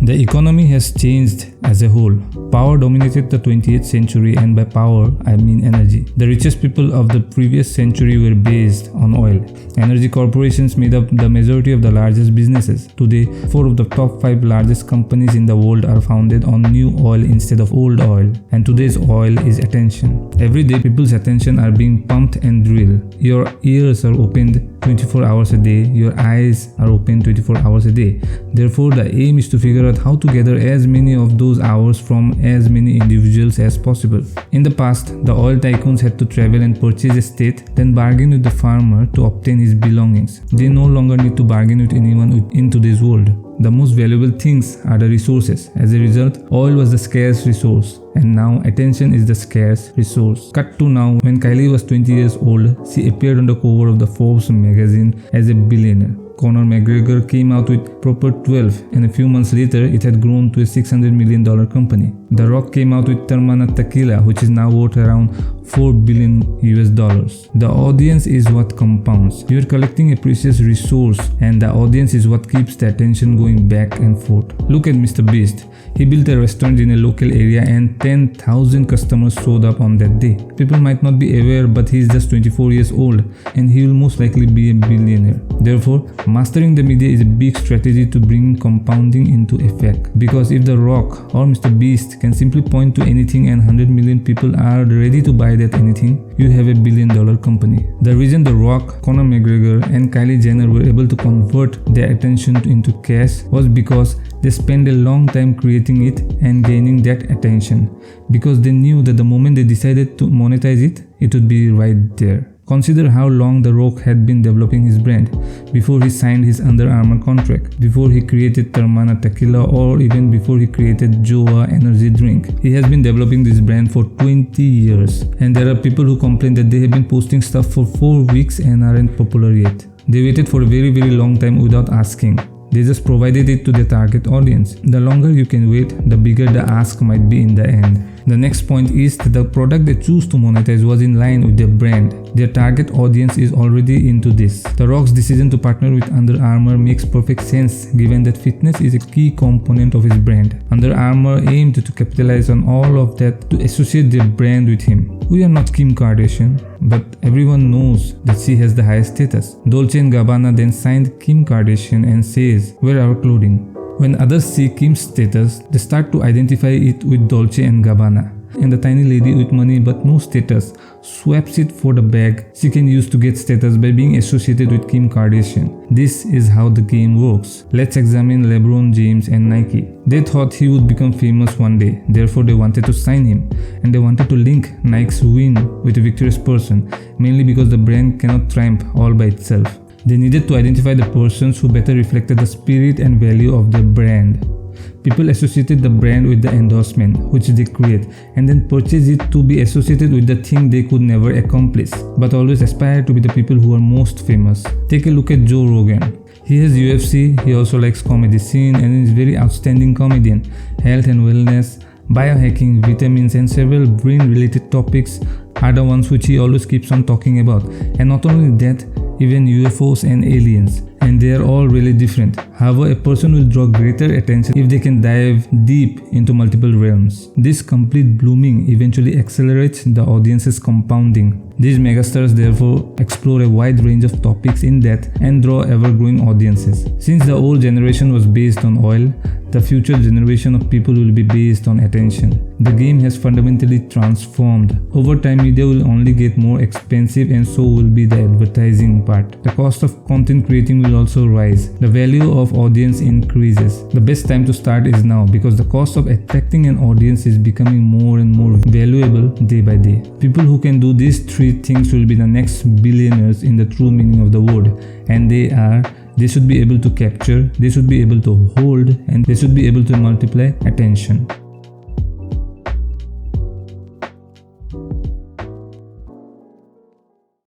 The economy has changed as a whole. Power dominated the 20th century, and by power, I mean energy. The richest people of the previous century were based on oil. Energy corporations made up the majority of the largest businesses. Today, 4 of the top 5 largest companies in the world are founded on new oil instead of old oil. And today's oil is attention. Every day, people's attention are being pumped and drilled. Your ears are opened 24 hours a day. Your eyes are open 24 hours a day. Therefore, the aim is to figure out how to gather as many of those hours from as many individuals as possible. In the past, the oil tycoons had to travel and purchase a state, then bargain with the farmer to obtain his belongings. They no longer need to bargain with anyone in today's world. The most valuable things are the resources. As a result, oil was the scarce resource, and now attention is the scarce resource. Cut to now, when Kylie was 20 years old, she appeared on the cover of the Forbes magazine as a billionaire. Conor McGregor came out with Proper 12, and a few months later it had grown to a $600 million company. The Rock came out with Termana Tequila, which is now worth around $4 billion US. The audience is what compounds. You are collecting a precious resource, and the audience is what keeps the attention going back and forth. Look at Mr. Beast. He built a restaurant in a local area and 10,000 customers showed up on that day. People might not be aware, but he is just 24 years old and he will most likely be a billionaire. Therefore, mastering the media is a big strategy to bring compounding into effect. Because if The Rock or Mr. Beast can simply point to anything and 100 million people are ready to buy that anything, you have $1 billion company. The reason The Rock, Conor McGregor and Kylie Jenner were able to convert their attention into cash was because they spent a long time creating it and gaining that attention. Because they knew that the moment they decided to monetize it, it would be right there. Consider how long The Rock had been developing his brand before he signed his Under Armour contract, before he created Termana Tequila, or even before he created Joa energy drink. He has been developing this brand for 20 years, and there are people who complain that they have been posting stuff for 4 weeks and aren't popular yet. They waited for a very long time without asking. They just provided it to their target audience. The longer you can wait, the bigger the ask might be in the end. The next point is that the product they choose to monetize was in line with their brand. Their target audience is already into this. The Rock's decision to partner with Under Armour makes perfect sense given that fitness is a key component of his brand. Under Armour aimed to capitalize on all of that to associate their brand with him. We are not Kim Kardashian, but everyone knows that she has the highest status. Dolce & Gabbana then signed Kim Kardashian and says, "Wear our clothing." When others see Kim's status, they start to identify it with Dolce & Gabbana. And the tiny lady with money but no status swaps it for the bag she can use to get status by being associated with Kim Kardashian. This is how the game works. Let's examine LeBron James and Nike. They thought he would become famous one day, therefore they wanted to sign him, and they wanted to link Nike's win with a victorious person, mainly because the brand cannot triumph all by itself. They needed to identify the persons who better reflected the spirit and value of the brand. People associated the brand with the endorsement, which they create, and then purchase it to be associated with the thing they could never accomplish, but always aspire to be the people who are most famous. Take a look at Joe Rogan. He has UFC, he also likes comedy scene and is a very outstanding comedian. Health and wellness, biohacking, vitamins and several brain related topics are the ones which he always keeps on talking about. And not only that, even UFOs and aliens, and they are all really different. However, a person will draw greater attention if they can dive deep into multiple realms. This complete blooming eventually accelerates the audience's compounding. These megastars therefore explore a wide range of topics in depth and draw ever-growing audiences. Since the old generation was based on oil, the future generation of people will be based on attention. The game has fundamentally transformed. Over time, media will only get more expensive and so will be the advertising part. The cost of content creating will also rise. The value of audience increases. The best time to start is now because the cost of attracting an audience is becoming more and more valuable day by day. People who can do these 3 things will be the next billionaires in the true meaning of the word, and they should be able to capture, they should be able to hold, and they should be able to multiply attention.